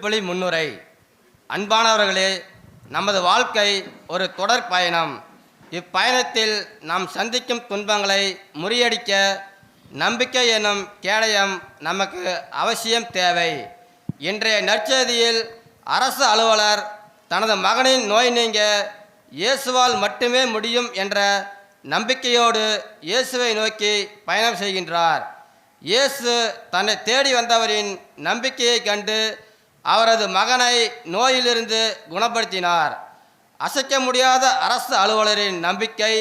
திருப்பலி முன்னுரை. அன்பானவர்களே, நமது வாழ்க்கை ஒரு தொடர் பயணம். இப்பயணத்தில் நாம் சந்திக்கும் துன்பங்களை முறியடிக்க நம்பிக்கை எனும் கேடயம் நமக்கு அவசியம் தேவை. இன்றைய நற்செய்தியில் அரசு அலுவலர் தனது மகனின் நோய் நீங்க இயேசுவால் மட்டுமே முடியும் என்ற நம்பிக்கையோடு இயேசுவை நோக்கி பயணம் செய்கின்றார். இயேசு தன்னை தேடி வந்தவரின் நம்பிக்கையை கண்டு அவரது மகனை நோயிலிருந்து குணப்படுத்தினார். அசைக்க முடியாத அரசு அலுவலரின் நம்பிக்கை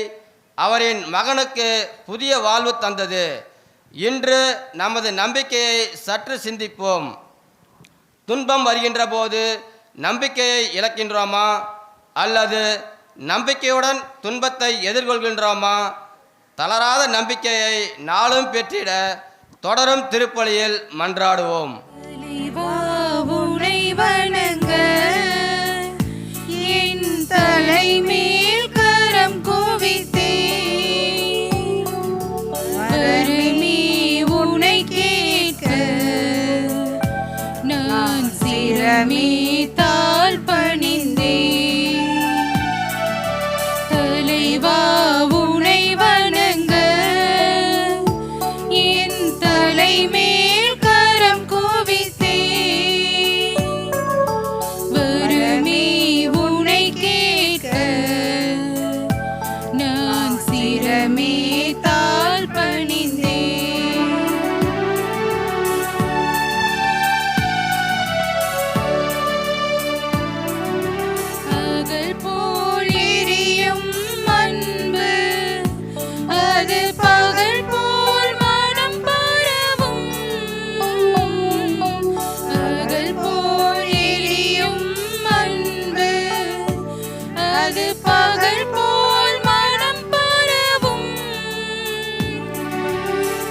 அவரின் மகனுக்கு புதிய வாழ்வு தந்தது. இன்று நமது நம்பிக்கையை சற்று சிந்திப்போம். துன்பம் வருகின்ற போது நம்பிக்கையை இழக்கின்றோமா அல்லது நம்பிக்கையுடன் துன்பத்தை எதிர்கொள்கின்றோமா? தளராத நம்பிக்கையை நாளும் பெற்றிட தொடரும் திருப்பலியில் மன்றாடுவோம். என் தலைமேல் கரம் குவித்தே உனை கேட்க நான் சிரமே தாழ் பணிந்தே. தலைவா உனை வணங்க என் தலைமேல் கரம் குவித்தே வருமே உனை கேட்க நான் சிரமே தாழ் பணிந்தே. அகல் போல் எரியும் அன்பு அது பகல் போல் மனம் பரவும். அகல் போல் எரியும் அன்பு அது பகல் போல் மனம் பரவும்.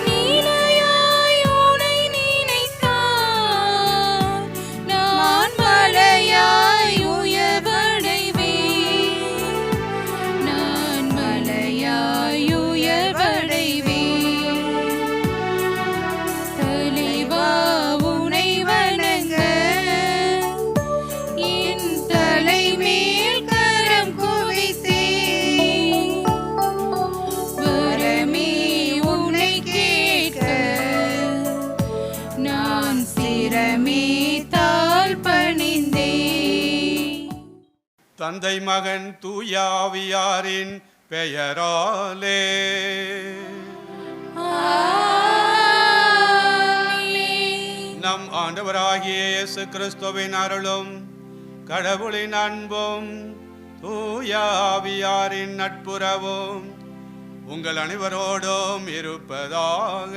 நீலையாய் உனை நினைத்தால் நான் மலையாய் உயர்வடைவேன். நான் மலையாய் உயர்வடைவேன். தலைவா உனை வணங்க என் தலைமேல் கரம் குவித்தே வரமே உனை கேட்க நான் சிரமே தாழ் பணிந்தே. தந்தை மகன் தூயாவியாரின் பெயராலே ஆமென். நம் ஆண்டவராகிய இயேசு கிறிஸ்துவின் அருளும் கடவுளின் அன்பும் தூயாவியாரின் நட்புறவும் உங்கள் அனைவரோடும் இருப்பதாக.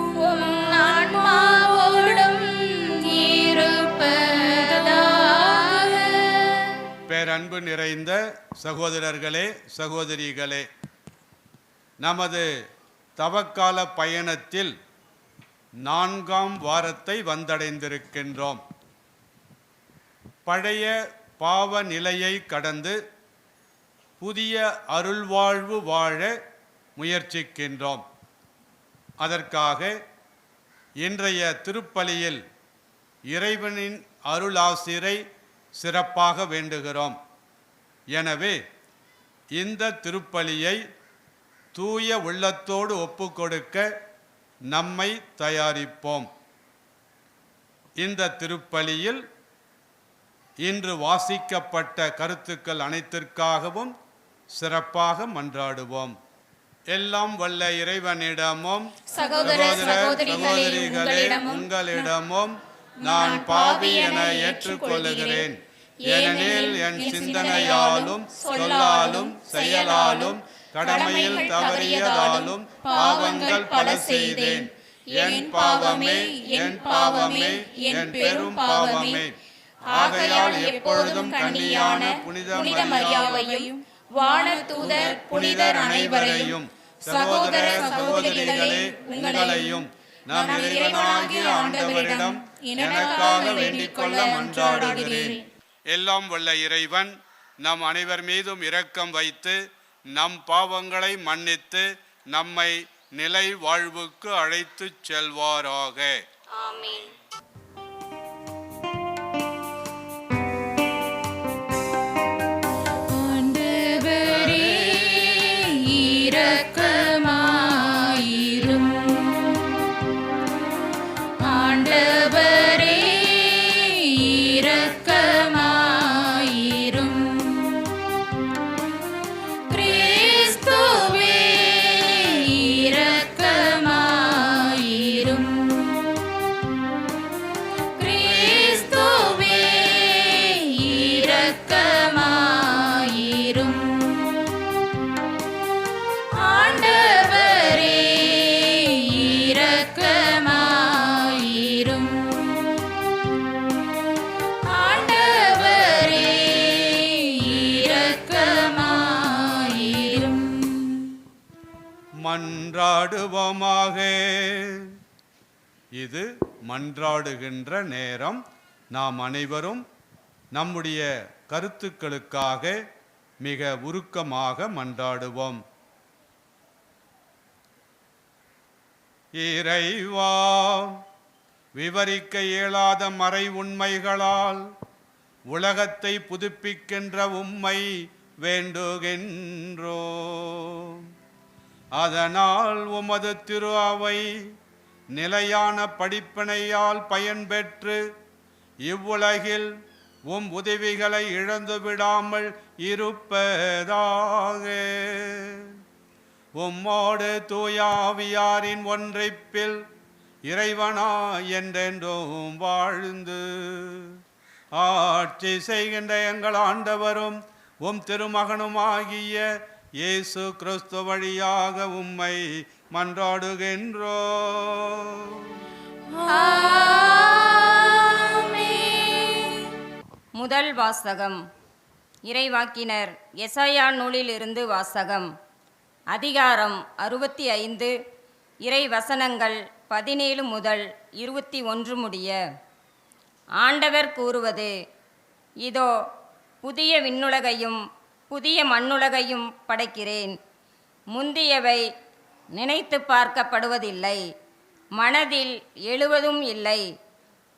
உம் ஆன்மாவோடும் இருப்பதாக. பேரன்பு நிறைந்த சகோதரர்களே, சகோதரிகளே, நமது தவக்கால பயணத்தில் 4ஆம் வாரத்தை வந்தடைந்திருக்கின்றோம். பழைய பாவ நிலையை கடந்து புதிய அருள்வாழ்வு வாழ முயற்சிக்கின்றோம். அதற்காக இன்றைய திருப்பலியில் இறைவனின் அருளாசிரை சிறப்பாக வேண்டுகிறோம். எனவே இந்த திருப்பலியை தூய உள்ளத்தோடு ஒப்புக்கொடுக்க நம்மை தயாரிப்போம். இந்த திருப்பலியில் இன்று வாசிக்கப்பட்ட கருத்துக்கள் அனைத்திற்காகவும் சிறப்பாக மன்றாடுவோம். எல்லாம் வல்ல இறைவனிடமும் சகோதர சகோதரிகளே உங்களிடமும் நான் பாவி என ஏற்றுக்கொள்கிறேன். ஏனெனில் என் சிந்தனையாலும் சொல்லாலும் செயலாலும் கடமையில் தவறியதாலும் பாவங்கள் பல செய்தேன். என் பாவமே, என் பாவமே, என் பெரும் பாவமே. ஆகையால் எப்பொழுதும் கன்னியான புனித மரியாவையும் வானதூதர் புனிதர் அனைவரையும் சகோதர சகோதரிகளே உங்களையும் நம் இறைவனாகிய ஆண்டவரிடம் எனக்காக வேண்டிக் கொள்ள மன்றாடுகிறேன். எல்லாம் வல்ல இறைவன் நம் அனைவர் மீதும் இரக்கம் வைத்து நம் பாவங்களை மன்னித்து நம்மை நிலை வாழ்வுக்கு அழைத்துச் செல்வாராக. ஆமென். மன்றாடுவோமாக. இது மன்றாடுகின்ற நேரம். நாம் அனைவரும் நம்முடைய கருத்துக்களுக்காக மிக உருக்கமாக மன்றாடுவோம். இறைவா, விவரிக்க இயலாத மறை உண்மைகளால் உலகத்தை புதுப்பிக்கின்ற உம்மை வேண்டுகின்றோம். அதனால் உமது திரு அவை நிலையான படிப்பினையால் பயன்பெற்று இவ்வுலகில் உம் உதவிகளை இழந்து விடாமல் இருப்பதாக. உம்மோடு தூயாவியாரின் ஒன்றைப்பில் இறைவனா என்றென்றும் வாழ்ந்து ஆட்சி செய்கின்ற எங்கள் ஆண்டவரும் உம் திருமகனுமாகிய இயேசு கிறிஸ்து வழியாக உம்மை மன்றாடுகின்றோம். முதல் வாசகம். இறைவாக்கினர் எசாயா நூலிலிருந்து வாசகம். அதிகாரம் 65, இறை வசனங்கள் 17 முதல் 21 முடிய. ஆண்டவர் கூறுவது: இதோ, புதிய விண்ணுலகையும் புதிய மண்ணுலகையும் படைக்கிறேன். முந்தியவை நினைத்து பார்க்கப்படுவதில்லை, மனதில் எழுவதும் இல்லை.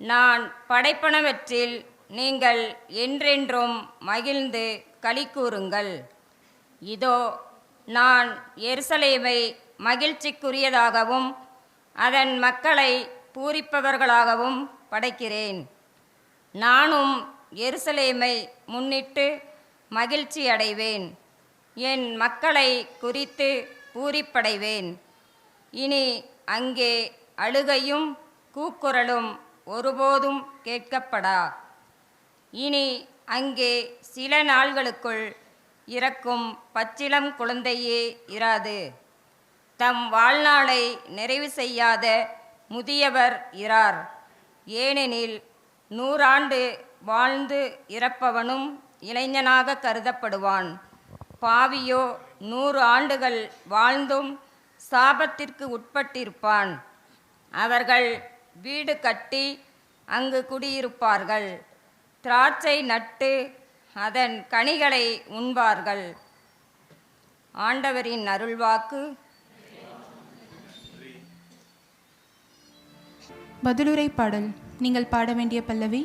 நான் படைப்பனவற்றில் நீங்கள் என்றென்றும் மகிழ்ந்து களிகூருங்கள். இதோ, நான் எருசலேமை மகிழ்ச்சிக்குரியதாகவும் அதன் மக்களை பூரிப்பவர்களாகவும் படைக்கிறேன். நானும் எருசலேமை முன்னிட்டு மகிழ்ச்சி அடைவேன், என் மக்களை குறித்து பூரிப்படைவேன். இனி அங்கே அழுகையும் கூக்குரலும் ஒருபோதும் கேட்கப்படா. இனி அங்கே சில நாள்களுக்குள் இறக்கும் பச்சிளம் குழந்தையே இராது. தம் வாழ்நாளை நிறைவு செய்யாத முதியவர் இரார். ஏனெனில் 100 ஆண்டு வாழ்ந்து இறப்பவனும் இளைஞனாக கருதப்படுவான். பாவியோ 100 ஆண்டுகள் வாழ்ந்தும் சாபத்திற்கு உட்பட்டிருப்பான். அவர்கள் வீடு கட்டி அங்கு குடியிருப்பார்கள், திராட்சை நட்டு அதன் கனிகளை உண்பார்கள். ஆண்டவரின் அருள்வாக்கு. பதிலுரை பாடல். நீங்கள் பாட வேண்டிய பல்லவி: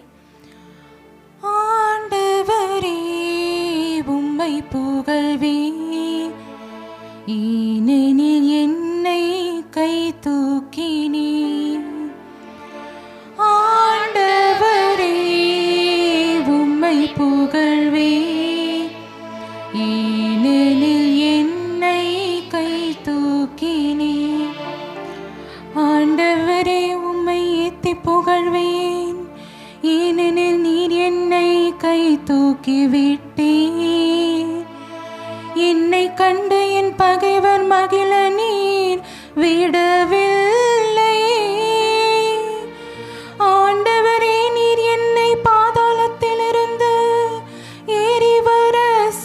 ஆண்டவரே உம்மை புகழ்வேன், ஏனெனில் என்னை கை தூக்கினீர். ஆண்டவரே உம்மை புகழ்வேன், ஏனெனில் என்னை கை தூக்கினீர். ஆண்டவரே உம்மை ஏத்தி புகழ்வேன், ஏனெனில் நீர் என்னை கை தூக்கி விட்டீர். என்னை கண்டு என் பகைவர் மகிழ நீர் விடவில்லை. ஆண்டவரே நீர் என்னை பாதாளத்திலிருந்து ஏறி வர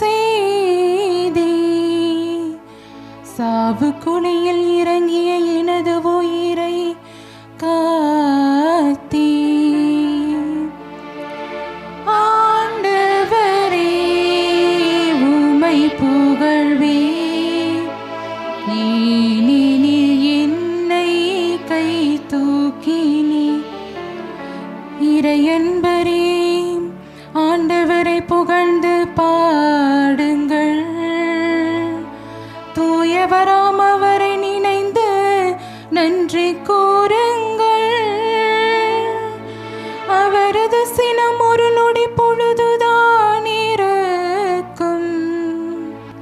செய்தீர். சாவு குழியில் இறங்கிய எனது உயிரை காத்தீர். ஆண்டவரே உம்மை புகழ்வேன், ஏனெனில் என்னை கை தூக்கினீர். இறையன்பரே ஆண்டவரை புகழ்ந்து பாடுங்கள். தூயவராம் அவரை நினைந்து நன்றி கூறுங்கள். அவரது சினம் ஒரு நொடி பொழுதுதான் இருக்கும்,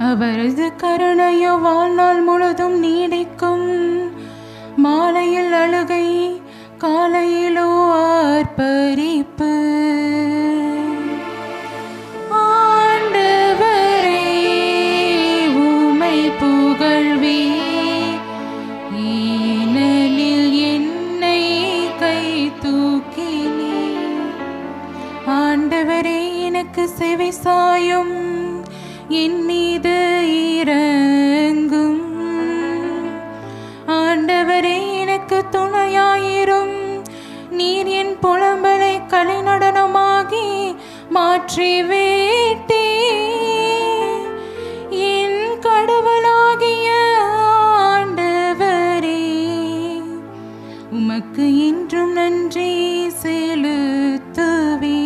அவரது கருணையோ வாழ்நாள் முழுதும் நீடிக்கும். மாலையில் அழுகை, காலையிலோ ஆர்ப்பரிப்பு. ஆண்டவரே உம்மை புகழ்வேன், ஏனெனில் என்னை கை தூக்கினீர். ஆண்டவரே எனக்கு செவி சாயும், என் மீது இரங்கும். கலை நடனமாகி மாற்றி விட்டே. என் கடவுளாகிய ஆண்டவரே, உமக்கு இன்றும் நன்றி செலுத்துவே.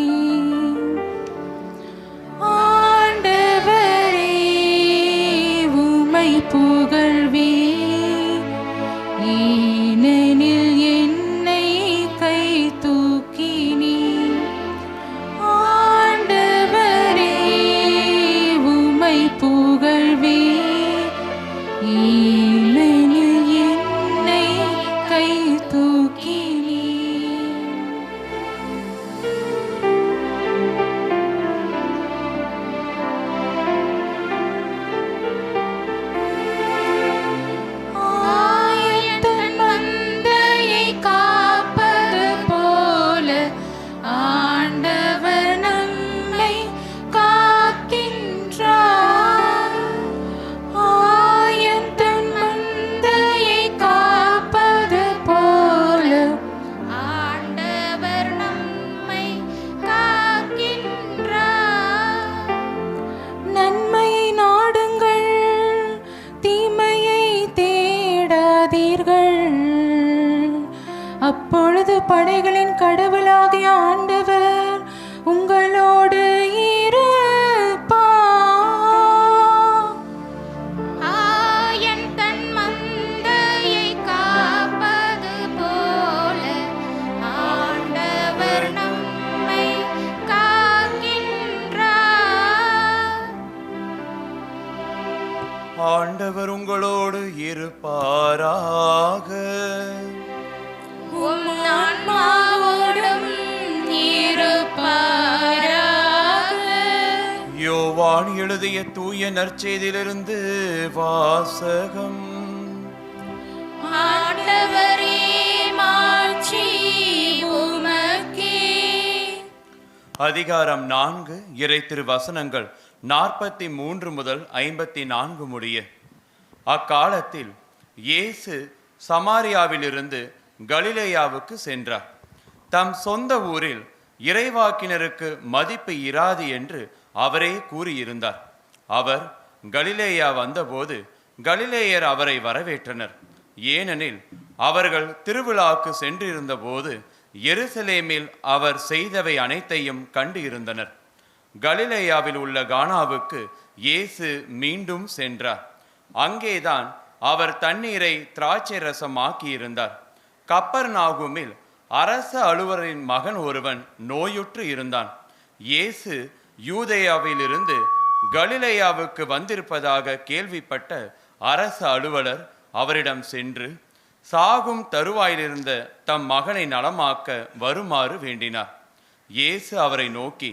ஆண்டவரே, உமை புகழ்வே, ஏனெனில் என்னை கை தூக்கினீ. ஆண்டவரே, உமை புகழ்வே, ஏனெனில் என்னை கை தூக்கினீ. ஆயத்தன் மந்தையை காப்பது போல ஆண்டவர் நம்மை காக்கின்றார். ஆயத்தன் மந்தையை காப்பது போல ஆண்டவர் நம்மை காக்கின்றார். நன்மையை நாடுங்கள், தீமையை தேடாதீர்கள். அப்பொழுது படைகளின் கடவுளாகிய ஆண்டவர் உங்களோடு இருப்பார். ஆயன் தன் மந்தையை காப்பது போல ஆண்டவர் நம்மை காக்கின்றார். ஆண்டவர் உங்களோடு இருப்பாராக. உம் ஆன்மாவோடும் இருப்பாராக. யோவான் எழுதிய தூய நற்செய்தியிலிருந்து வாசகம். ஆண்டவரே, மாட்சி உமக்கே. அதிகாரம் 4, இறை திருவசனங்கள் 43 முதல் 54 முடிய. அக்காலத்தில் இயேசு சமாரியாவிலிருந்து கலிலேயாவுக்கு சென்றார். தம் சொந்த ஊரில் இறைவாக்கினருக்கு மதிப்பு இராது என்று அவரே கூறியிருந்தார். அவர் கலிலேயா வந்தபோது கலிலேயர் அவரை வரவேற்றனர். ஏனெனில் அவர்கள் திருவிழாவுக்கு சென்றிருந்த போது எருசலேமில் அவர் செய்தவை அனைத்தையும் கண்டு இருந்தனர். கலிலேயாவில் உள்ள கானாவுக்கு இயேசு மீண்டும் சென்றார். அங்கேதான் அவர் தண்ணீரை திராட்சை ரசமாக்கியிருந்தார். கப்பர்நாகுமில் அரச அலுவலரின் மகன் ஒருவன் நோயுற்று இருந்தான். இயேசு யூதேயாவிலிருந்து கலிலேயாவுக்கு வந்திருப்பதாக கேள்விப்பட்ட அரச அலுவலர் அவரிடம் சென்று சாகும் தருவாயிலிருந்த தம் மகனை நலமாக்க வருமாறு வேண்டினார். இயேசு அவரை நோக்கி,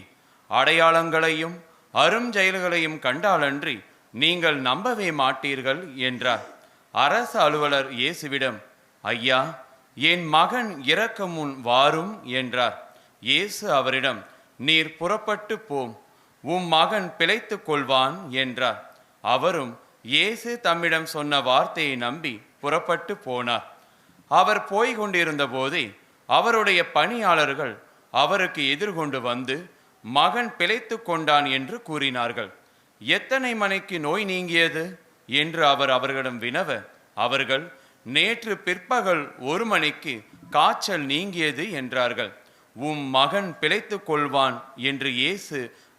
அடையாளங்களையும் அருஞ்செயல்களையும் கண்டாலன்றி நீங்கள் நம்பவே மாட்டீர்கள் என்றார். அரச அலுவலர் இயேசுவிடம், ஐயா, என் மகன் இறக்க முன் வாரும் என்றார். இயேசு அவரிடம், நீர் புறப்பட்டு போம், உம் மகன் பிழைத்துக் கொள்வான் என்றார். அவரும் இயேசு தம்மிடம் சொன்ன வார்த்தையை நம்பி புறப்பட்டு போனார். அவர் போய்க் கொண்டிருந்த போதே அவருடைய பணியாளர்கள் அவருக்கு எதிர்கொண்டு வந்து, மகன் பிழைத்துக் கொண்டான் என்று கூறினார்கள். எத்தனை மணிக்கு நோய் நீங்கியது என்று அவர் அவர்களிடம் வினவ, அவர்கள், நேற்று பிற்பகல் 1 மணிக்கு காய்ச்சல் நீங்கியது என்றார்கள். உம் மகன் பிழைத்துக் கொள்வான் என்று இயேசு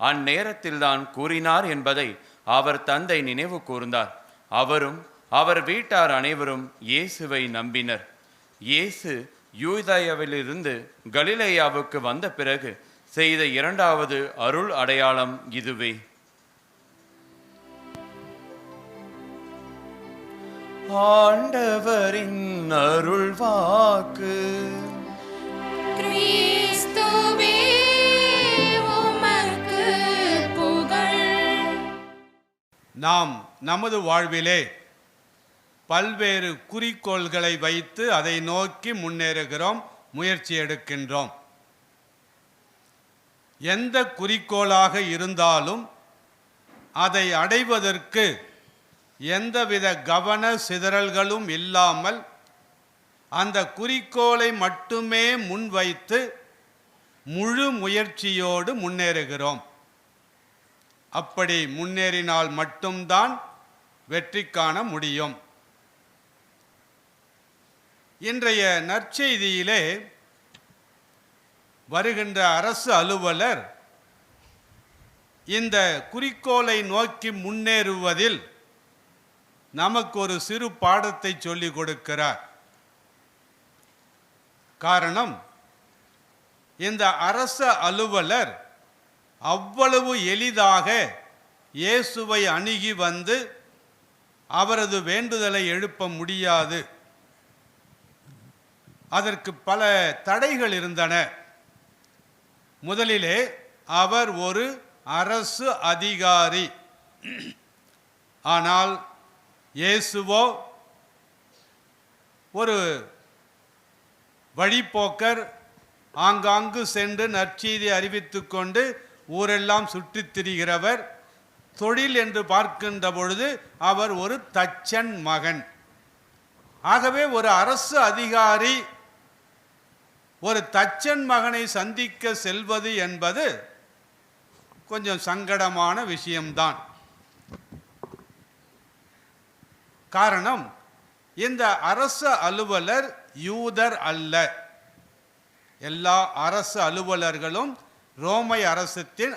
அந்நேரத்தில்தான் கூறினார் என்பதை அவர் தந்தை நினைவு கூர்ந்தார். அவரும் அவர் வீட்டார் அனைவரும் இயேசுவை நம்பினர். இயேசு யூதேயாவிலிருந்து கலிலேயாவுக்கு வந்த பிறகு செய்த 2வது அருள் அடையாளம் இதுவே. ஆண்டவரின் அருள் வாக்கு. கிறிஸ்துவே, உமக்கு புகழ். நாம் நமது வாழ்விலே பல்வேறு குறிக்கோள்களை வைத்து அதை நோக்கி முன்னேறுகிறோம், முயற்சி எடுக்கின்றோம். எந்த குறிக்கோளாக இருந்தாலும் அதை அடைவதற்கு எந்தவித கவன சிதறல்களும் இல்லாமல் அந்த குறிக்கோளை மட்டுமே முன்வைத்து முழு முயற்சியோடு முன்னேறுகிறோம். அப்படி முன்னேறினால் மட்டும்தான் வெற்றி காண முடியும். இன்றைய நற்செய்தியிலே வருகின்ற அரசு அலுவலர் இந்த குறிக்கோளை நோக்கி முன்னேறுவதில் நமக்கு ஒரு சிறு பாடத்தை சொல்லிக் கொடுக்கிறார். காரணம், இந்த அரச அலுவலர் அவ்வளவு எளிதாக இயேசுவை அணுகி வந்து அவரது வேண்டுதலை எழுப்ப முடியாது. அதற்கு பல தடைகள் இருந்தன. முதலிலே அவர் ஒரு அரசு அதிகாரி. ஆனால் இயேசுவோ ஒரு வழிப்போக்கர், ஆங்காங்கு சென்று நற்செய்தி அறிவித்து கொண்டு ஊரெல்லாம் சுற்றித் திரிகிறவர். தொழில் என்று பார்க்கின்ற பொழுது அவர் ஒரு தச்சன் மகன். ஆகவே ஒரு அரசு அதிகாரி ஒரு தச்சன் மகனை சந்திக்க செல்வது என்பது கொஞ்சம் சங்கடமான விஷயம்தான். காரணம், இந்த அரசு அலுவலர் யூதர் அல்ல. எல்லா அரசு அலுவலர்களும் ரோமை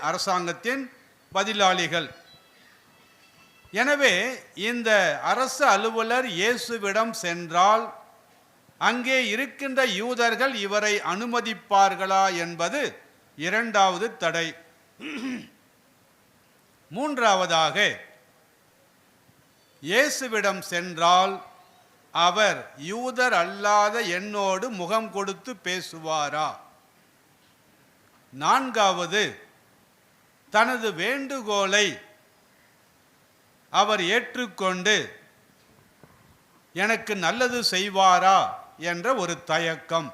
அரசாங்கத்தின் பதிலாளிகள். எனவே இந்த அரசு அலுவலர் இயேசுவிடம் சென்றால் அங்கே இருக்கின்ற யூதர்கள் இவரை அனுமதிப்பார்களா என்பது இரண்டாவது தடை. மூன்றாவதாக, இயேசுவிடம் சென்றால் அவர் யூதர் அல்லாத என்னோடு முகம் கொடுத்து பேசுவாரா? நான்காவது, தனது வேண்டுகோளை அவர் ஏற்றுக்கொண்டு எனக்கு நல்லது செய்வாரா என்ற ஒரு தயக்கம்.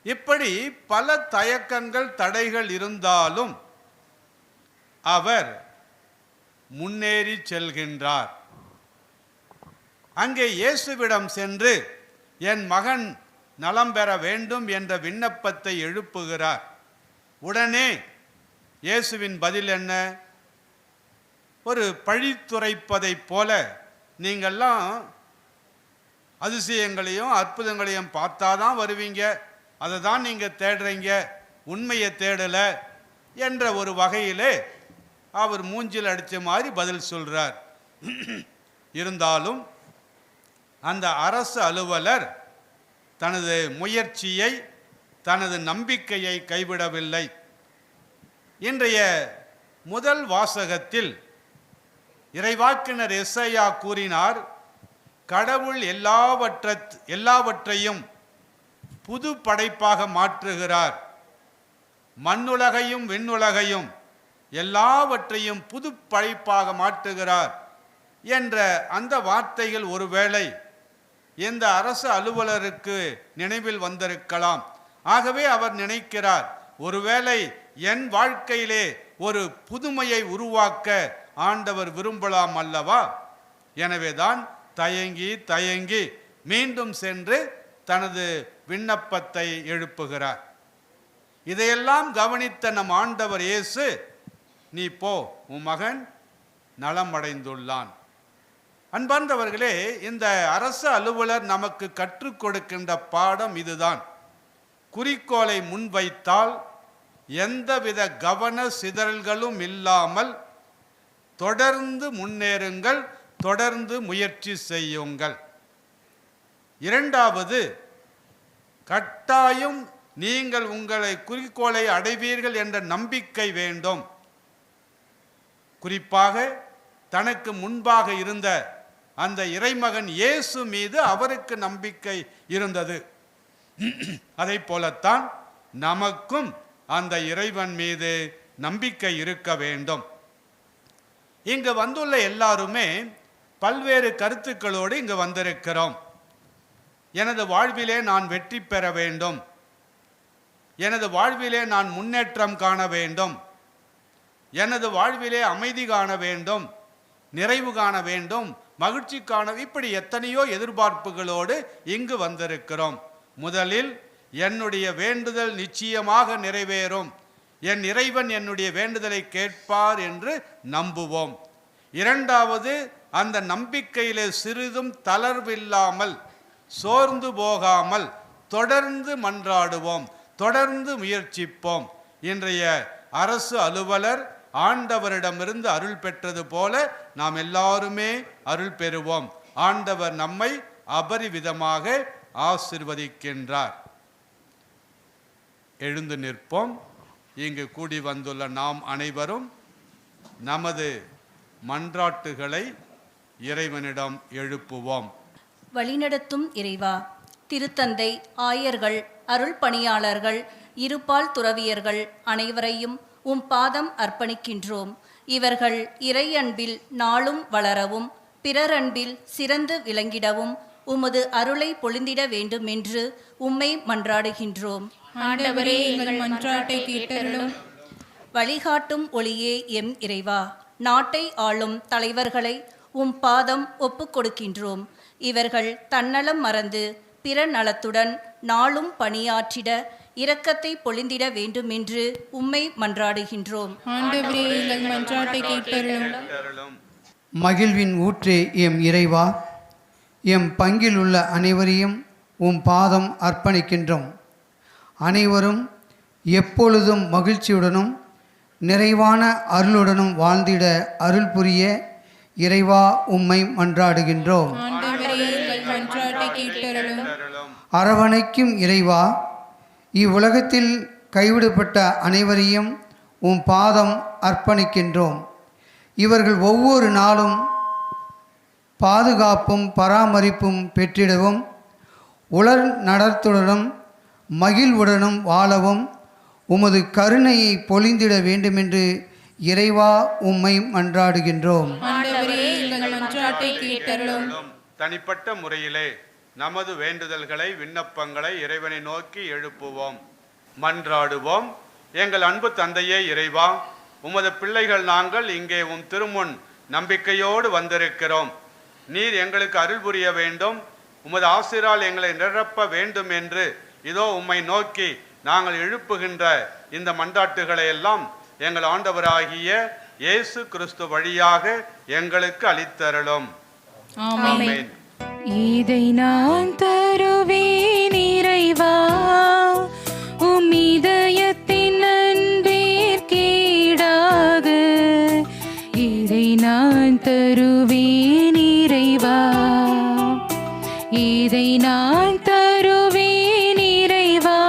இப்படி பல தயக்கங்கள், தடைகள் இருந்தாலும் அவர் முன்னேறி செல்கின்றார். அங்கே இயேசுவிடம் சென்று என் மகன் நலம் பெற வேண்டும் என்ற விண்ணப்பத்தை எழுப்புகிறார். உடனே இயேசுவின் பதில் என்ன? ஒரு பழித்துரைப்பதைப் போல, நீங்கள்லாம் அதிசயங்களையும் அற்புதங்களையும் பார்த்தாதான் வருவீங்க, அதை தான் நீங்கள் தேடுறீங்க, உண்மையை தேடலை என்ற ஒரு வகையிலே அவர் மூஞ்சில் அடித்த மாதிரி பதில் சொல்கிறார். இருந்தாலும் அந்த அரசு அலுவலர் தனது முயற்சியை, தனது நம்பிக்கையை கைவிடவில்லை. இன்றைய முதல் வாசகத்தில் இறைவாக்கினர் எசையா கூறினார், கடவுள் எல்லாவற்றையும் புது படைப்பாக மாற்றுகிறார். மண்ணுலகையும் விண்ணுலகையும் எல்லாவற்றையும் புது படைப்பாக மாற்றுகிறார் என்ற அந்த வார்த்தைகள் ஒருவேளை இந்த அரசு அலுவலருக்கு நினைவில் வந்திருக்கலாம். ஆகவே அவர் நினைக்கிறார், ஒருவேளை என் வாழ்க்கையிலே ஒரு புதுமையை உருவாக்க ஆண்டவர் விரும்பலாம் அல்லவா? எனவேதான் தயங்கி மீண்டும் சென்று தனது விண்ணப்பத்தை எழுப்புகிறார். இதையெல்லாம் கவனித்த நம் ஆண்டவர் இயேசு, நீ போ, உன் மகன் நலம் அடைந்துள்ளான். அன்பார்ந்தவர்களே, இந்த அரசு அலுவலர் நமக்கு கற்றுக் கொடுக்கின்ற பாடம் இதுதான். குறிக்கோளை முன்வைத்தால் எந்தவித கவன சிதறல்களும் இல்லாமல் தொடர்ந்து முன்னேறுங்கள், தொடர்ந்து முயற்சி செய்யுங்கள். இரண்டாவது, கட்டாயம் நீங்கள் உங்களை குறிக்கோளை அடைவீர்கள் என்ற நம்பிக்கை வேண்டும். குறிப்பாக தனக்கு முன்பாக இருந்த அந்த இறைமகன் இயேசு மீது அவருக்கு நம்பிக்கை இருந்தது. அதை போலத்தான் நமக்கும் அந்த இறைவன் மீது நம்பிக்கை இருக்க வேண்டும். இங்கு வந்துள்ள எல்லாருமே பல்வேறு கருத்துக்களோடு இங்கு வந்திருக்கிறோம். எனது வாழ்விலே நான் வெற்றி பெற வேண்டும், எனது வாழ்விலே நான் முன்னேற்றம் காண வேண்டும், எனது வாழ்விலே அமைதி காண வேண்டும், நிறைவு காண வேண்டும், மகிழ்ச்சி காண, இப்படி எத்தனையோ எதிர்பார்ப்புகளோடு இங்கு வந்திருக்கிறோம். முதலில் என்னுடைய வேண்டுதல் நிச்சயமாக நிறைவேறும், என் இறைவன் என்னுடைய வேண்டுதலை கேட்பார் என்று நம்புவோம். இரண்டாவது, அந்த நம்பிக்கையிலே சிறிதும் தளர்வில்லாமல் சோர்ந்து போகாமல் தொடர்ந்து மன்றாடுவோம், தொடர்ந்து முயற்சிப்போம். இன்றைய அரசு அலுவலர் ஆண்டவரிடமிருந்து அருள் பெற்றது போல நாம் எல்லாருமே அருள் பெறுவோம். ஆண்டவர் நம்மை அபரிவிதமாக ஆசிர்வதிக்கின்றார். எழுந்து நிற்போம். இங்கு கூடி வந்துள்ள நாம் அனைவரும் நமது மன்றாட்டுகளை இறைவனிடம் எழுப்புவோம். வழிநடத்தும் இறைவா, திருத்தந்தை, ஆயர்கள், அருள் பணியாளர்கள், இருபால் துறவியர்கள் அனைவரையும் உம் பாதம் அர்ப்பணிக்கின்றோம். இவர்கள் இறை அன்பில் நாளும் வளரவும் பிறரன்பில் சிறந்து விளங்கிடவும் உமது அருளை பொழிந்திட வேண்டுமென்று உம்மை மன்றாடுகின்றோம். ஆண்டவரே, எங்கள் மன்றாட்டை கேட்டருளும். வழிகாட்டும் ஒளியே எம் இறைவா, நாட்டை ஆளும் தலைவர்களை உம் பாதம் ஒப்புக் கொடுக்கின்றோம். இவர்கள் தன்னலம் மறந்து பிற நலத்துடன் நாளும் பணியாற்றிட இரக்கத்தை பொழிந்திட வேண்டுமென்று உம்மை மன்றாடுகின்றோம். ஆண்டவரே, எங்கள் மன்றாட்டை கேட்டருளும். மகிழ்வின் ஊற்றே எம் இறைவா, எம் பங்கில் உள்ள அனைவரையும் உம் பாதம் அர்ப்பணிக்கின்றோம். அனைவரும் எப்பொழுதும் மகிழ்ச்சியுடனும் நிறைவான அருளுடனும் வாழ்ந்திட அருள் புரிய இறைவா உம்மை மன்றாடுகின்றோம். ஆண்டவரே, எங்கள் மன்றாட்டை கேட்டருளும். அரவணைக்கும் இறைவா, இவ்வுலகத்தில் கைவிடப்பட்ட அனைவரையும் உம் பாதம் அர்ப்பணிக்கின்றோம். இவர்கள் ஒவ்வொரு நாளும் பாதுகாப்பும் பராமரிப்பும் பெற்றிடவும் உலர் நடத்துடனும் மகிழ்வுடனும் வாழவும் உமது கருணையை பொழிந்திட வேண்டுமென்று இறைவா உம்மை மன்றாடுகின்றோம். ஆண்டவரே, எங்கள் மன்றாட்டை கேட்டருளும். தனிப்பட்ட முறையிலே நமது வேண்டுதல்களை, விண்ணப்பங்களை இறைவனை நோக்கி எழுப்புவோம், மன்றாடுவோம். எங்கள் அன்பு தந்தையே இறைவா, உமது பிள்ளைகள் நாங்கள் இங்கே உம் திருமுன் நம்பிக்கையோடு வந்திருக்கிறோம். நீர் எங்களுக்கு அருள் புரிய வேண்டும், உமது ஆசிரால் எங்களை நிரப்ப வேண்டும் என்று இதோ உம்மை நோக்கி நாங்கள் எழுப்புகின்ற இந்த மன்றாட்டுகளை எல்லாம் எங்கள் ஆண்டவராகிய இயேசு கிறிஸ்து வழியாக எங்களுக்கு அளித்தருளும். ஆமென். இதை நான் தருவேன் இறைவா, உம் இதயத்தின் அன்பிற்கீடாக. இதை நான் தருவேன் இறைவா, இதை நான் தருவேன் இறைவா,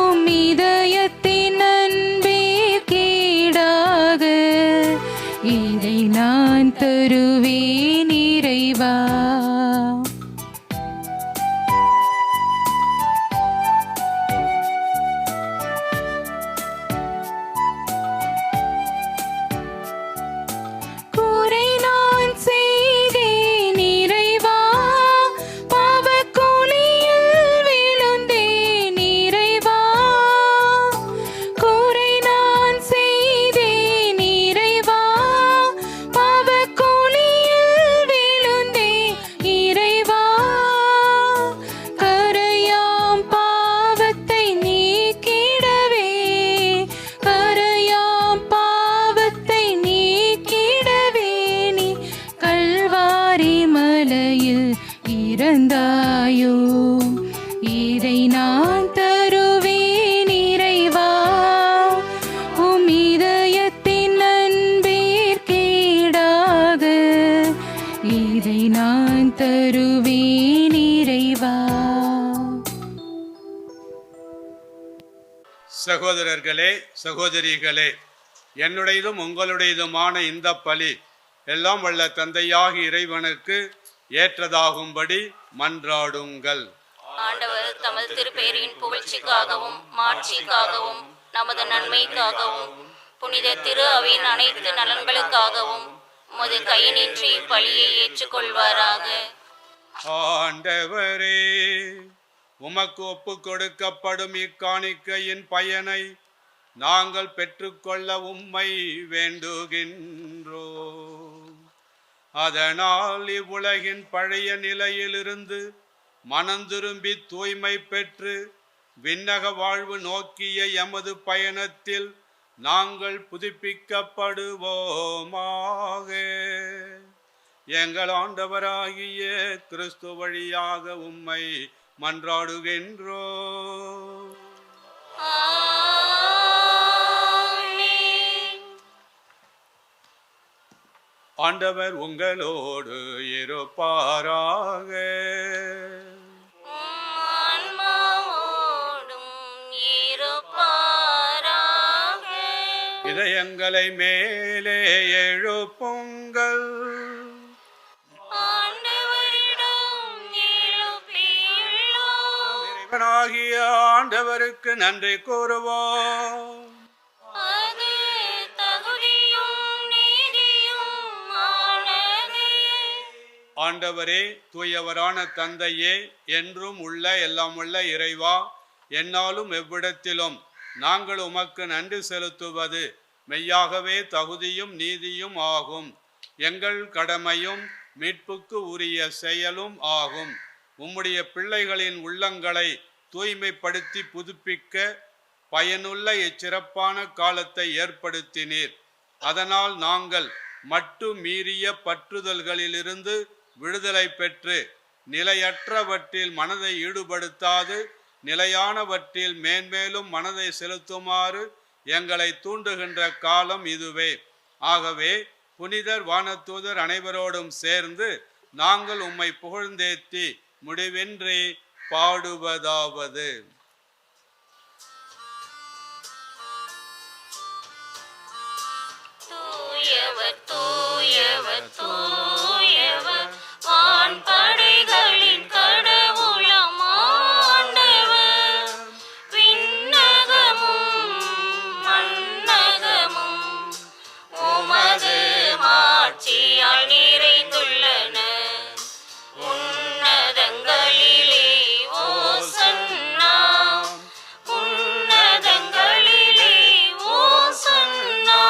உம் இதயத்தின் அன்பிற்கீடாக. இதை நான் தருவேன் இறைவா. குறை நான் செய்தேன் இறைவா, பாவக்குழியில் விழுந்தேன் இறைவா. குறை நான் செய்தேன் இறைவா, பாவக்குழியில் விழுந்தேன் இறைவா. கரையாம் பாவத்தை நீக்கிடவே, கரையாம் பாவத்தை நீக்கிடவே நீ கல்வாரி மலையில் இறந்தாயோ. இதை நான் தருவேன் இறைவா, உம் இதயத்தின் அன்பிற்கீடாக. இதை நான் தருவேன் இறைவா. சகோதரர்களே, சகோதரிகளே, என்னுடையதும் உங்களுடையதுமான இந்த பலி எல்லாம் வல்ல தந்தையாகி இறைவனுக்கு ஏற்றதாகும்படி மன்றாடுங்கள். ஆண்டவர் தமது திருப்பெயரின் புகழ்ச்சிக்காகவும் மாட்சிக்காகவும் நமது நன்மைக்காகவும் புனித திரு அவையின் அனைத்து நலன்களுக்காகவும் உமது கையினின்றி பலியை ஏற்றுக்கொள்வாராக. ஆண்டவரே, உமக்கு ஒப்பு கொடுக்கப்படும் இக்காணிக்கையின் பயனை நாங்கள் பெற்றுக்கொள்ள உம்மை வேண்டுகின்றோம். அதனால் இவ்வுலகின் பழைய நிலையிலிருந்து மனந்திரும்பி தூய்மை பெற்று விண்ணக வாழ்வு நோக்கிய எமது பயணத்தில் நாங்கள் புதுப்பிக்கப்படுவோமாக. எங்கள் ஆண்டவராகிய கிறிஸ்து வழியாக உம்மை மன்றாடுகின்றோம். ஆண்டவர் உங்களோடு இருப்பாராக. இதயங்களை மேலே எழுப்புங்கள். இறைவனாகிய ஆண்டவருக்கு நன்றி கூறுவோம். ஆண்டவரே, தூயவரான தந்தையே, என்றும் உள்ள எல்லாம் உள்ள இறைவா, என்னாலும் எவ்விடத்திலும் நாங்கள் உமக்கு நன்றி செலுத்துவது மெய்யாகவே தகுதியும் நீதியும் ஆகும். எங்கள் கடமையும் மீட்புக்கு உரிய செயலும் ஆகும். உம்முடைய பிள்ளைகளின் உள்ளங்களை தூய்மைப்படுத்தி புதுப்பிக்க பயனுள்ள இச்சிறப்பான காலத்தை ஏற்படுத்தினீர். அதனால் நாங்கள் மட்டு மீறிய பற்றுதல்களிலிருந்து விடுதலை பெற்று நிலையற்றவற்றில் மனதை ஈடுபடுத்தாது நிலையானவற்றில் மேன்மேலும் மனதை செலுத்துமாறு எங்களை தூண்டுகின்ற காலம் இதுவே. ஆகவே புனிதர் வானதூதர் அனைவரோடும் சேர்ந்து நாங்கள் உம்மை புகழ்ந்தேத்தி முடிவின்றி பாடுவதாவது: தூயவர் தூயவர் தூயவர் வான்படைகளின் கடவுளாம் ஆண்டவர். விண்ணகமும் மண்ணகமும் உமது மாட்சியால் நிறைந்துள்ளன. உன்னதங்களிலே ஓசன்னா, உன்னதங்களிலே ஓசன்னா.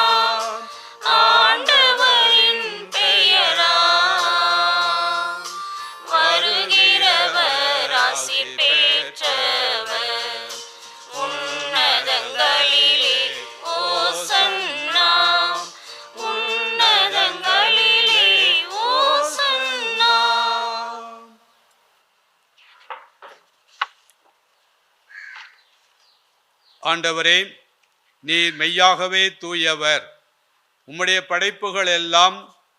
ஆண்டவரின் பெயரால் வருகிறவர் ஆசி பெற்றவர். உன்னதங்களிலே ஓசன்னா, உன்னதங்களிலே ஓசன்னா. ஆண்டவரே, நீர் மெய்யாகவே தூயவர். உம்முடைய படைப்புகள் எல்லாம்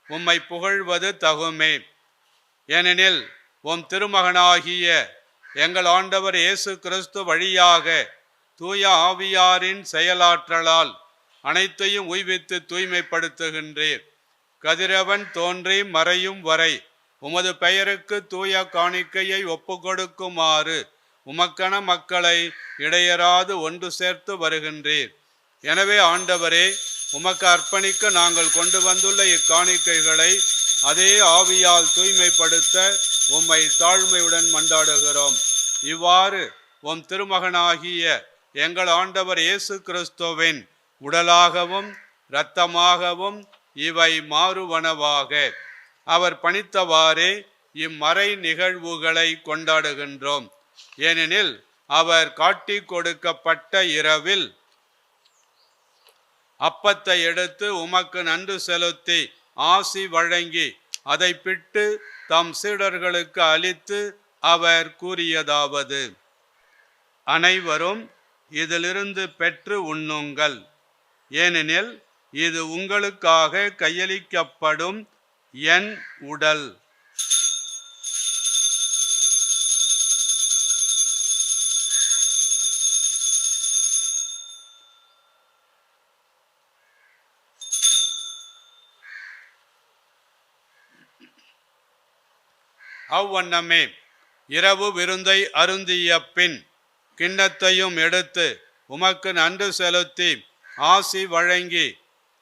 உம்மை புகழ்வது தகுமே. ஏனெனில் உம் திருமகனாகிய எங்கள் ஆண்டவர் இயேசு கிறிஸ்து வழியாக தூய ஆவியாரின் செயலாற்றலால் அனைத்தையும் உய்வித்து தூய்மைப்படுத்துகின்றீர். கதிரவன் தோன்றி மறையும் வரை உமது பெயருக்கு தூய காணிக்கையை ஒப்புக்கொடுக்குமாறு உமக்கன மக்களை இடையராது ஒன்று சேர்த்து வருகின்றீர். எனவே ஆண்டவரே, உமக்கு அர்ப்பணிக்க நாங்கள் கொண்டு வந்துள்ள இக்காணிக்கைகளை அதே ஆவியால் தூய்மைப்படுத்த உம்மை தாழ்மையுடன் மன்றாடுகிறோம். இவ்வாறு உம் திருமகனாகிய எங்கள் ஆண்டவர் இயேசு கிறிஸ்துவின் உடலாகவும் இரத்தமாகவும் இவை மாறுவனவாக அவர் பணித்தவாறே இம்மறை நிகழ்வுகளை கொண்டாடுகின்றோம். ஏனெனில் அவர் காட்டி கொடுக்கப்பட்ட இரவில் அப்பத்தை எடுத்து உமக்கு நன்றி செலுத்தி ஆசி வழங்கி அதை பிட்டு தம் சீடர்களுக்கு அளித்து அவர் கூறியதாவது: அனைவரும் இதிலிருந்து பெற்று உண்ணுங்கள், ஏனெனில் இது உங்களுக்காக கையளிக்கப்படும் என் உடல். அவ்வண்ணமே இரவு விருந்தை அருந்திய பின் கிண்ணத்தையும் எடுத்து உமக்கு நன்றி செலுத்தி ஆசி வழங்கி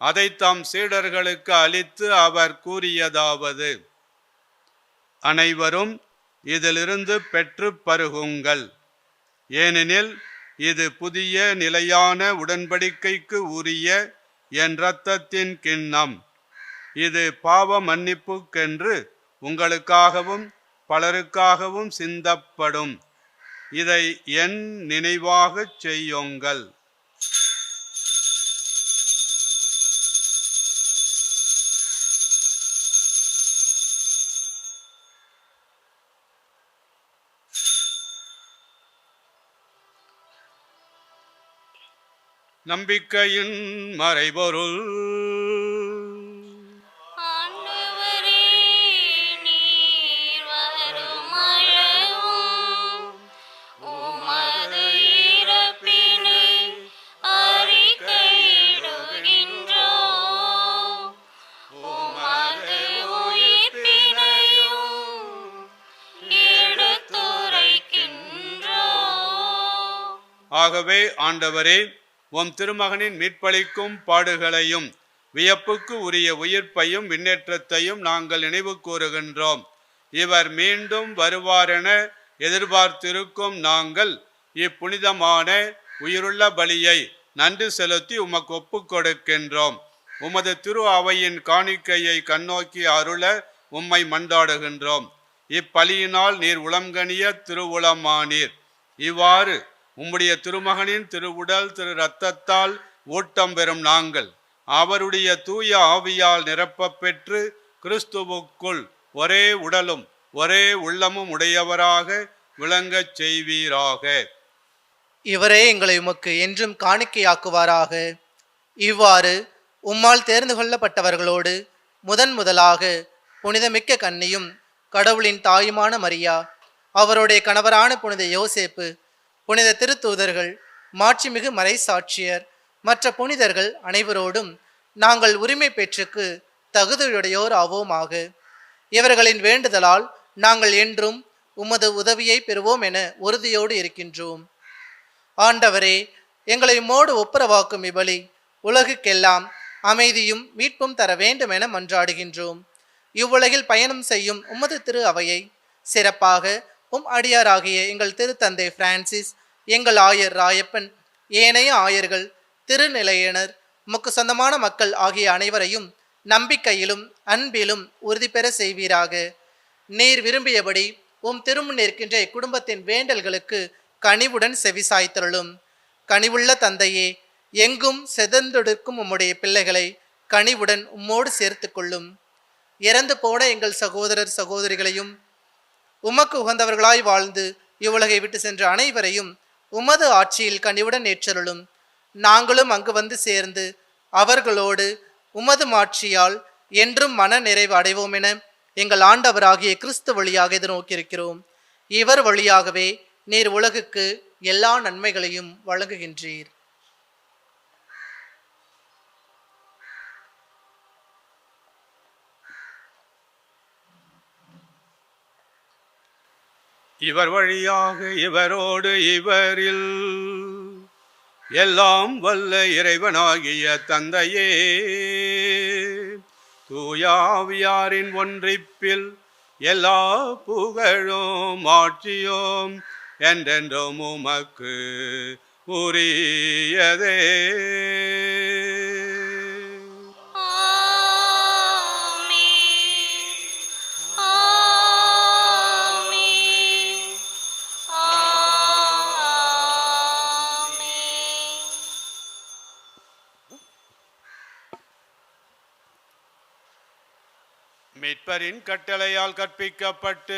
அதை தம் சீடர்களுக்கு அளித்து அவர் கூறியதாவது: அனைவரும் இதிலிருந்து பெற்று பருகுங்கள், ஏனெனில் இது புதிய நிலையான உடன்படிக்கைக்கு உரிய என் இரத்தத்தின் கிண்ணம். இது பாவ மன்னிப்புக்கென்று உங்களுக்காகவும் பலருக்காகவும் சிந்தப்படும். இதை என் நினைவாகச் செய்யுங்கள். நம்பிக்கையின் மறைபொருள். ஆண்டவரே, நீர் வருமளவும் உமது இறப்பினை அறிக்கையிடுகின்றோம். உமது உயிர்ப்பினையும் எடுத்துரைக்கின்றோம். ஆகவே ஆண்டவரே, உம் திருமகனின் மீட்பளிக்கும் பாடுகளையும் வியப்புக்கு உரிய உயிர்ப்பையும் விண்ணேற்றத்தையும் நாங்கள் நினைவு கூறுகின்றோம். இவர் மீண்டும் வருவாரென எதிர்பார்த்திருக்கும் நாங்கள் இப்புனிதமான உயிருள்ள பலியை நன்றி செலுத்தி உமக்கு ஒப்புக் கொடுக்கின்றோம். உமது திரு அவையின் காணிக்கையை கண்ணோக்கி அருள உம்மை மன்றாடுகின்றோம். இப்பலியினால் நீர் உளம்கனிய திருவுளமானீர். இவ்வாறு உம்முடைய திருமகனின் திருவுடல் திரு இரத்தத்தால் ஊட்டம் பெறும் நாங்கள் அவருடைய தூய ஆவியால் நிரப்பப் பெற்று கிறிஸ்துவுக்குள் ஒரே உடலும் ஒரே உள்ளமும் உடையவராக விளங்கச் செய்வீராக. இவரே எங்களை உமக்கு என்றும் காணிக்கையாக்குவாராக. இவ்வாறு உம்மால் தேர்ந்து கொள்ளப்பட்டவர்களோடு முதலாக புனிதமிக்க கன்னியும் கடவுளின் தாயுமான மரியா, அவருடைய கணவரான புனித யோசேப்பு, புனித திருத்தூதர்கள், மாட்சிமிகு மறைசாட்சியர், மற்ற புனிதர்கள் அனைவரோடும் நாங்கள் உரிமை பெற்றுக்கு தகுதியுடையோர் ஆவோமாக. இவர்களின் வேண்டுதலால் நாங்கள் என்றும் உமது உதவியை பெறுவோம் என உறுதியோடு இருக்கின்றோம். ஆண்டவரே, எங்களை உம்மோடு ஒப்புரவாக்கும் இவ்வழி உலகுக்கெல்லாம் அமைதியும் மீட்பும் தர வேண்டும் என மன்றாடுகின்றோம். இவ்வுலகில் பயணம் செய்யும் உமது திரு அவையை சிறப்பாக அடியாராகிய எங்கள் திருத்தந்தை பிரான்சிஸ், எங்கள் ஆயர் ராயப்பன், ஏனைய ஆயர்கள், திருநிலையினர், உமக்கு சொந்தமான மக்கள் ஆகிய அனைவரையும் நம்பிக்கையிலும் அன்பிலும் உறுதி பெற செய்வீராக. நீர் விரும்பியபடி உம் திருமுன் நிற்கின்ற இக்குடும்பத்தின் வேண்டல்களுக்கு கனிவுடன் செவிசாய்த்தருளும். கனிவுள்ள தந்தையே, எங்கும் செதந்தொடுக்கும் உம்முடைய பிள்ளைகளை கனிவுடன் உம்மோடு சேர்த்து கொள்ளும். இறந்து போன எங்கள் சகோதரர் சகோதரிகளையும் உமக்கு உகந்தவர்களாய் வாழ்ந்து இவ்வுலகை விட்டு சென்ற அனைவரையும் உமது ஆட்சியில் கனிவுடன் ஏற்றருளும். நாங்களும் அங்கு வந்து சேர்ந்து அவர்களோடு உமது மாட்சியால் என்றும் மன நிறைவு அடைவோம் என எங்கள் ஆண்டவராகிய கிறிஸ்து வழியாக எதிர்நோக்கியிருக்கிறோம். இவர் வழியாகவே நீர் உலகுக்கு எல்லா நன்மைகளையும் வழங்குகின்றீர். இவர் வழியாக இவரோடு இவரில் எல்லாம் வல்ல இறைவனாகிய தந்தையே, தூயாவியாரின் ஒன்றிப்பில் எல்லா புகழும் ஆட்சியும் என்றென்றும் உமக்கு உரியதே. மீட்பரின் கட்டளையால் கற்பிக்கப்பட்டு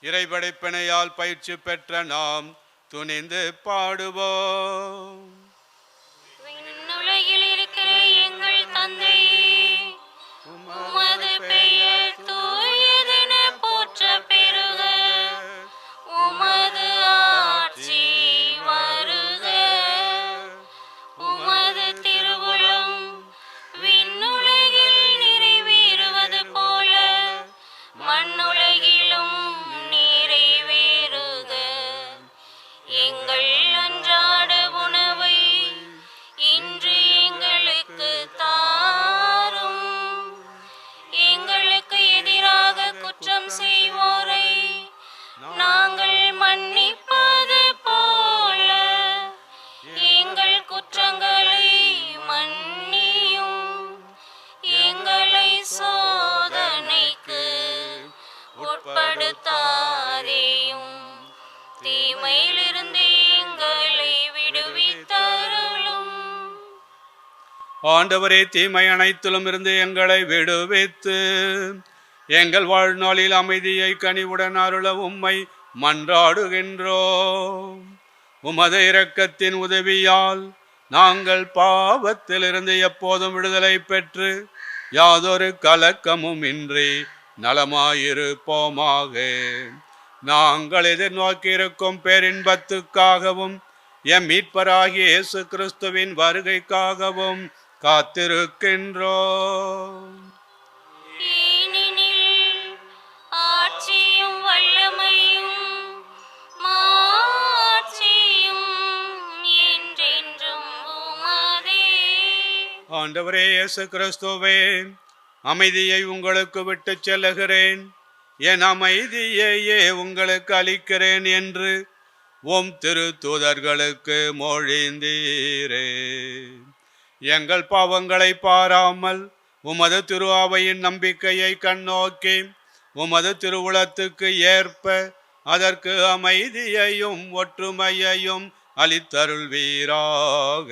இறைபடைப்பினையால் பயிற்சி பெற்ற நாம் துணிந்து பாடுவோம். விண்ணுலகில் இருக்கிற எங்கள் தந்தையே, உமது பெயர் தூயதென போற்ற பெறுக. உமது ஆட்சி வருக. உமது திருவுளம் விண்ணுலகில் நிறைவேறுவது போல மண்ணுலகிலும் நிறைவேறுக. எங்கள் அன்றாட உணவை ஆண்டவரே, தீமை அனைத்திலும் இருந்து எங்களை விடுவித்து எங்கள் வாழ்நாளில் அமைதியை கனிவுடன் அருள உம்மை மன்றாடுகின்றோம். உமது இரக்கத்தின் உதவியால் நாங்கள் பாவத்திலிருந்து எப்போதும் விடுதலை பெற்று யாதொரு கலக்கமும் இன்றி நலமாயிருப்போமாக. நாங்கள் எதிர்நோக்கியிருக்கும் பேரின்பத்துக்காகவும் எம் மீட்பராகிய இயேசு கிறிஸ்துவின் வருகைக்காகவும் காத்திருக்கின்றோம். ஏனெனில் ஆட்சியும் வல்லமையும் மாட்சியும் என்றென்றும் உமதே. ஆண்டவரே இயேசு கிறிஸ்துவே, அமைதியை உங்களுக்கு விட்டுச் செல்லுகிறேன், என் அமைதியையே உங்களுக்கு அளிக்கிறேன் என்று உம் திரு தூதர்களுக்கு மொழிந்தீரே. எங்கள் பாவங்களை பாராமல் உமது திரு அவையின் நம்பிக்கையை கண்ணோக்கி உமது திருவுளத்துக்கு ஏற்ப அதற்கு அமைதியையும் ஒற்றுமையையும் அளித்தருள்வீராக.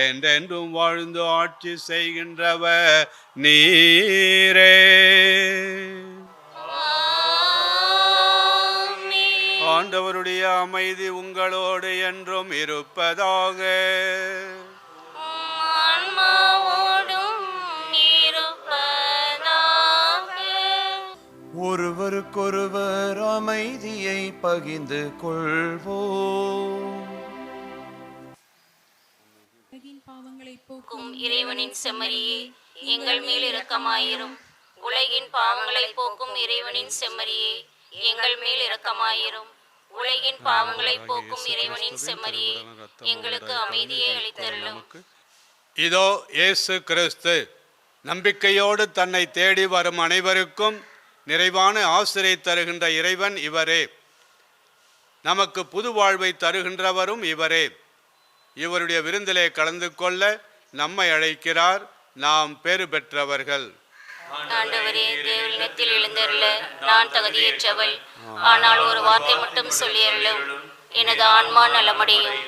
என்றென்றும் வாழ்ந்து ஆட்சி செய்கின்றவர் நீரே. ஆண்டவருடைய அமைதி உங்களோடு என்றும் இருப்பதாக. ஆன்மாவோடும் இருப்பதாக. ஒருவருக்கொருவர் அமைதியை பகிர்ந்து கொள்வோம். போக்கும் இறைவனின் செம்மறியே, எங்கள் மேல் இரக்கமாயிரும். உலகின் பாவங்களை போக்கும் இறைவனின் செம்மறியே, எங்கள் மேல் இரக்கமாயிரும். உலகின் பாவங்களை போக்கும் இறைவனின் செம்மறியே, எங்களுக்கு அமைதியை அளித்தருளும். இதோ இயேசு கிறிஸ்து நம்பிக்கையோடு தன்னை தேடி வரும் அனைவருக்கும் நிறைவான ஆசிரியை தருகின்ற இறைவன் இவரே. நமக்கு புது வாழ்வை தருகின்றவரும் இவரே. இவருடைய விருந்திலே கலந்து கொள்ள நம்மை அழைக்கிறார். நாம் பேறு பெற்றவர்கள். ஆண்டவரே, தேவனிடத்தில் எழுந்தருள நான் தகுதியற்றவள். ஆனால் ஒரு வார்த்தை மட்டும் சொல்லியருளும், எனது ஆன்மா நலமடையும்.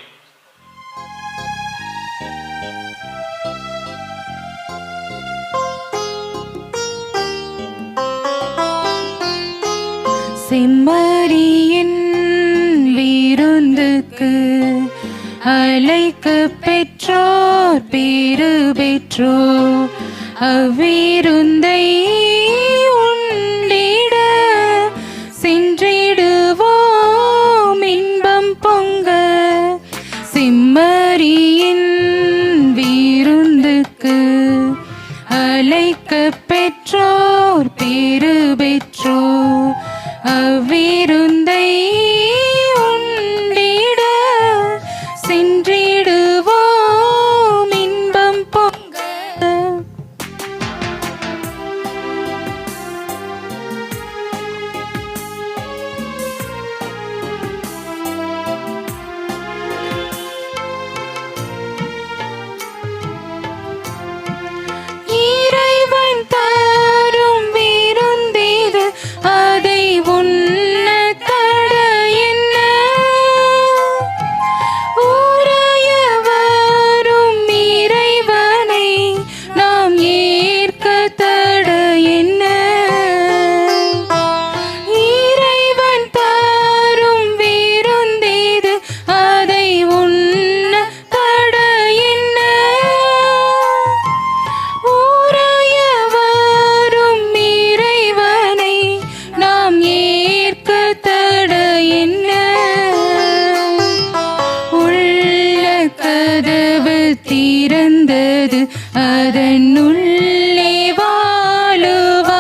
செம்மறியின் விருந்துக்கு அழைக்க பெற்றோர் பேறு பெற்றோர். அவ்விருந்தை உண்டிட சென்றிடுவோம் இன்பம் பொங்க. செம்மறியின் விருந்துக்கு அழைக்க பெற்றோர் பேறு பெற்றோர். அவ்விருந்தை உண்டிட சென்றிடுவோம் இன்பம் பொங்க. இறைவன் தரும் விருந்திது, அதை உண்ண தட என்ன? உறைய வரும் இறைவனை நாம் ஏற்க தட என்ன? இறைவன் தரும் விருந்திது, அதை உண்ண தட என்ன? உறைய வரும் இறைவனை நாம் ஏற்க தட என்ன? உள்ள கதவு திறந்தது, அதன் உள்ளே வாழுவார்.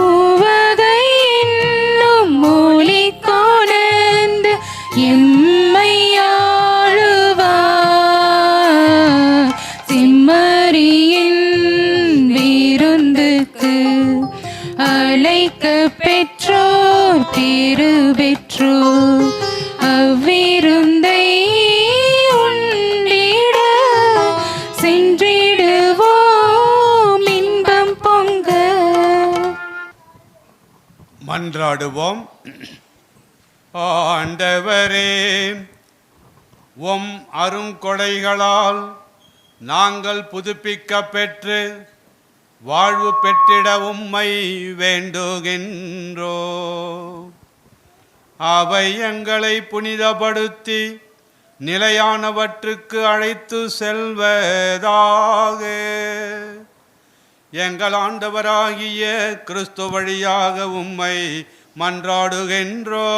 உவகை என்னும் மொழி கொணர்ந்து எம்மை ஆளுவார். செம்மறியின் விருந்துக்கு அழைக்க பெற்றோர் பேறு பெற்றோர். அவ்விருந்தை உண்டிட சென்றிடுவோம் இன்பம் பொங்க. மன்றாடுவோம். ஆண்டவரே, உம் அருங்கொடைகளால் நாங்கள் புதுப்பிக்க பெற்று வாழ்வு பெற்றிட உம்மை வேண்டுகின்றோ. அவை எங்களை புனிதப்படுத்தி நிலையானவற்றுக்கு அழைத்து செல்வதாக. எங்கள் ஆண்டவராகிய கிறிஸ்து வழியாக உம்மை மன்றாடுகின்றோ.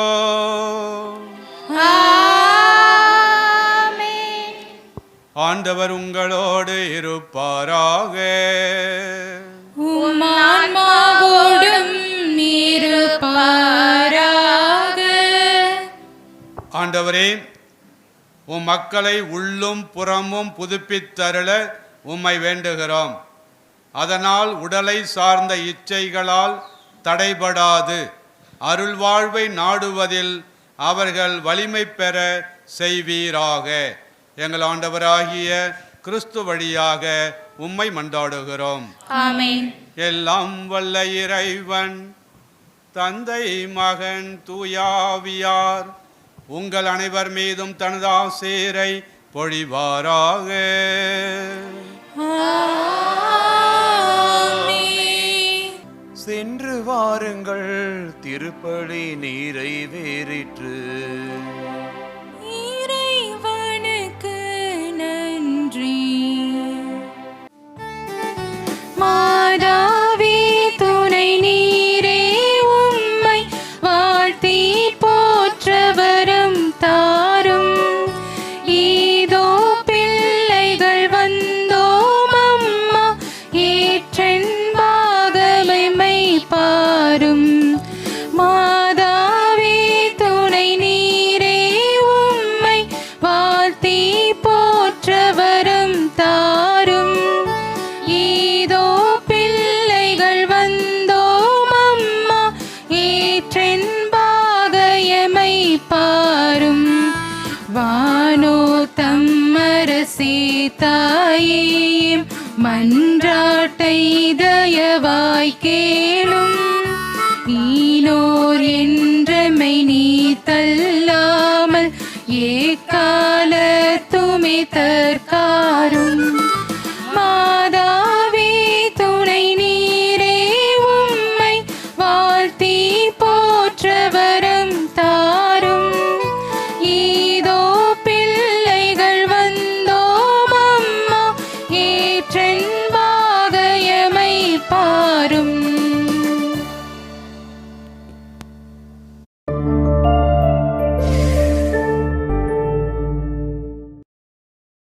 ஆண்டவர் உங்களோடு இருப்பாராக. உம் ஆன்மாவோடும் இருப்பாராக. ஆண்டவரே, உம் மக்களை உள்ளும் புறமும் புதுப்பித்தருள உம்மை வேண்டுகிறோம். அதனால் உடலை சார்ந்த இச்சைகளால் தடைபடாது அருள் வாழ்வை நாடுவதில் அவர்கள் வலிமை பெற செய்வீராக. எங்கள் ஆண்டவராகிய கிறிஸ்து வழியாக உம்மை மன்றாடுகிறோம். ஆமென். எல்லாம் வல்ல இறைவன் தந்தை, மகன், தூயாவியார் உங்கள் அனைவர் மீதும் தனது ஆசீரை பொழிவாராக. சென்று வாருங்கள், திருப்பலி நிறைவேறிற்று. இறைவனுக்கு நன்றி. மாதாவே துணை நீரே, உம்மை வாழ்த்தி போற்ற வரம் தாரும். இதோ பிள்ளைகள் வந்தோம் அம்மா, ஏற்றென்பாகமை பாரும். மாதாவே துணை நீரே, உம்மை வாழ்த்தி போற்ற வரம் தாரும். இதோ பிள்ளைகள் வந்தோம் அம்மா, ஏற்றென்பாகமை பாரும். வானோ தம்மரசே தாயேம் மன்றாட்டை தயவாய் கேளும். ஈனோர் என்றமை நீ தள்ளாமல் ஏக்காலத்துமே தற்காரும். மாதாவே துணை நீரே, உம்மை வாழ்த்தி போற்ற வரம் தாரும். இதோ பிள்ளைகள் வந்தோம் அம்மா, ஏற்றென்பாகமை பாரும்.